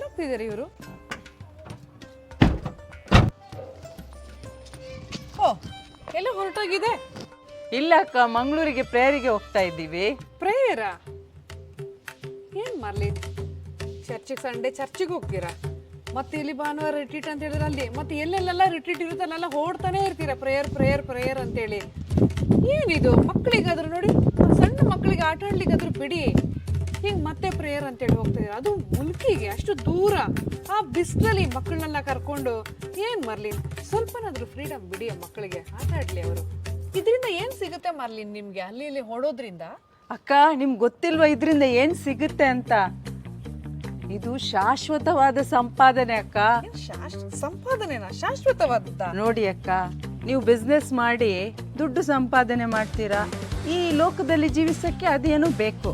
ಎಲ್ಲೋಗ್ತಿದ್ದಾರೆ ಇವರು? ಓ, ಎಲ್ಲ ಹೊರಟೋಗಿದೆ. ಇಲ್ಲ ಅಕ್ಕ, ಮಂಗಳೂರಿಗೆ ಪ್ರೇಯರಿಗೆ ಹೋಗ್ತಾ ಇದ್ದೀವಿ. ಪ್ರೇಯರಾ? ಏನ್ ಮಾಡ್ಲಿ, ಚರ್ಚಿಗೆ ಸಂಡೇ ಚರ್ಚಿಗೆ ಹೋಗ್ತೀರಾ, ಮತ್ತೆ ಇಲ್ಲಿ ಭಾನುವಾರ ರಿಟ್ರೀಟ್ ಅಂತ ಹೇಳಿದ್ರೆ ಅಲ್ಲಿ, ಮತ್ತೆ ಎಲ್ಲೆಲ್ಲೆಲ್ಲ ರಿಟ್ರೀಟ್ ಇರುತ್ತೆ ಅಲ್ಲೆಲ್ಲ ಓಡ್ತಾನೆ ಇರ್ತೀರಾ, ಪ್ರೇಯರ್ ಪ್ರೇಯರ್ ಪ್ರೇಯರ್ ಅಂತೇಳಿ. ಏನಿದು, ಮಕ್ಕಳಿಗಾದ್ರೂ ನೋಡಿ, ಸಣ್ಣ ಮಕ್ಕಳಿಗೆ ಆಟ ಆಡ್ಲಿಕ್ಕಾದ್ರೂ ಬಿಡಿ, ಹಿಂಗೆ ಮತ್ತೆ ಪ್ರೇಯರ್ ಅಂತೇಳಿ ಹೋಗ್ತಿದ್ದೀರಾ, ಅದು ಮುಲ್ಕಿಗೆ ಅಷ್ಟು ದೂರ ಆ ಬಿಸಿಲಲ್ಲಿ ಮಕ್ಕಳನ್ನೆಲ್ಲ ಕರ್ಕೊಂಡು. ಏನು ಮರ್ಲಿನ್, ಸ್ವಲ್ಪನಾದ್ರೂ ಫ್ರೀಡಮ್ ಬಿಡಿ ಆ ಮಕ್ಕಳಿಗೆ, ಆಟ ಆಡ್ಲಿ ಅವರು. ಇದರಿಂದ ಏನು ಸಿಗುತ್ತೆ ಮರ್ಲಿನ್ ನಿಮಗೆ ಅಲ್ಲಿ ಇಲ್ಲಿ ಓಡೋದ್ರಿಂದ? ಅಕ್ಕ, ನಿಮ್ಗೆ ಗೊತ್ತಿಲ್ವಾ ಇದರಿಂದ ಏನು ಸಿಗುತ್ತೆ ಅಂತ? ಇದು ಶಾಶ್ವತವಾದ ಸಂಪಾದನೆ ಅಕ್ಕ. ಸಂಪಾದನೆನಾ? ಶಾಶ್ವತವಾದದ್ದ? ನೋಡಿ ಅಕ್ಕ, ನೀವು ಬಿಸ್ನೆಸ್ ಮಾಡಿ ದುಡ್ಡು ಸಂಪಾದನೆ ಮಾಡ್ತೀರಾ, ಈ ಲೋಕದಲ್ಲಿ ಜೀವಿಸಕ್ಕೆ ಅದೇನು ಬೇಕು.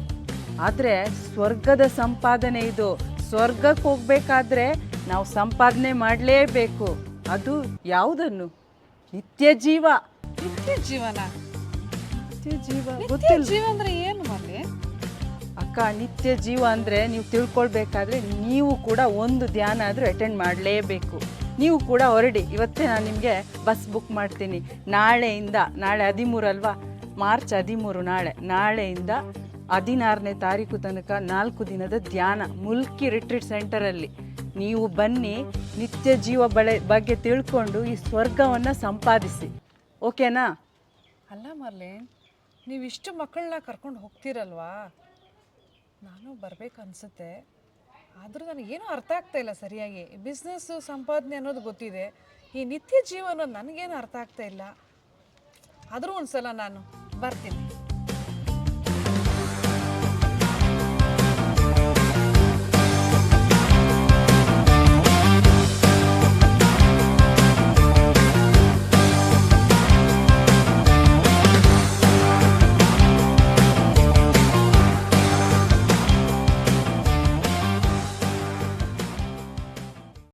ಆದರೆ ಸ್ವರ್ಗದ ಸಂಪಾದನೆ ಇದು. ಸ್ವರ್ಗಕ್ಕೆ ಹೋಗ್ಬೇಕಾದ್ರೆ ನಾವು ಸಂಪಾದನೆ ಮಾಡಲೇಬೇಕು. ಅದು ಯಾವುದನ್ನು? ನಿತ್ಯ ಜೀವ. ನಿತ್ಯ ಜೀವನ? ನಿತ್ಯ ಜೀವ ನಿತ್ಯ ಜೀವ ಅಂದ್ರೆ ಏನು ಮಲ್ಲಿ? ಅಕ್ಕ, ನಿತ್ಯ ಜೀವ ಅಂದರೆ ನೀವು ತಿಳ್ಕೊಳ್ಬೇಕಾದ್ರೆ ನೀವು ಕೂಡ ಒಂದು ಧ್ಯಾನ ಆದರೂ ಅಟೆಂಡ್ ಮಾಡಲೇಬೇಕು. ನೀವು ಕೂಡ ಹೊರಡಿ. ಇವತ್ತೇ ನಾನು ನಿಮಗೆ ಬಸ್ ಬುಕ್ ಮಾಡ್ತೀನಿ. ನಾಳೆಯಿಂದ, ನಾಳೆ 13 ಅಲ್ವಾ, ಮಾರ್ಚ್ 13, ನಾಳೆಯಿಂದ 16ನೇ ತಾರೀಕು ತನಕ 4 ದಿನದ ಧ್ಯಾನ ಮುಲ್ಕಿ ರಿಟ್ರೀಟ್ ಸೆಂಟರಲ್ಲಿ. ನೀವು ಬನ್ನಿ, ನಿತ್ಯ ಜೀವ ಬಗ್ಗೆ ತಿಳ್ಕೊಂಡು ಈ ಸ್ವರ್ಗವನ್ನು ಸಂಪಾದಿಸಿ. ಓಕೆನಾ? ಅಲ್ಲ ಮರ್ಲಿನ್, ನೀವು ಇಷ್ಟು ಮಕ್ಕಳನ್ನ ಕರ್ಕೊಂಡು ಹೋಗ್ತೀರಲ್ವಾ, ನಾನು ಬರ್ಬೇಕು ಅನಿಸುತ್ತೆ. ಆದರೂ ನನಗೇನು ಅರ್ಥ ಆಗ್ತಾ ಇಲ್ಲ ಸರಿಯಾಗಿ. ಬಿಸ್ನೆಸ್ಸು ಸಂಪಾದನೆ ಅನ್ನೋದು ಗೊತ್ತಿದೆ, ಈ ನಿತ್ಯ ಜೀವ ಅನ್ನೋದು ನನಗೇನು ಅರ್ಥ ಆಗ್ತಾ ಇಲ್ಲ. ಆದರೂ ಒಂದು ಸಲ ನಾನು ಬರ್ತೀನಿ.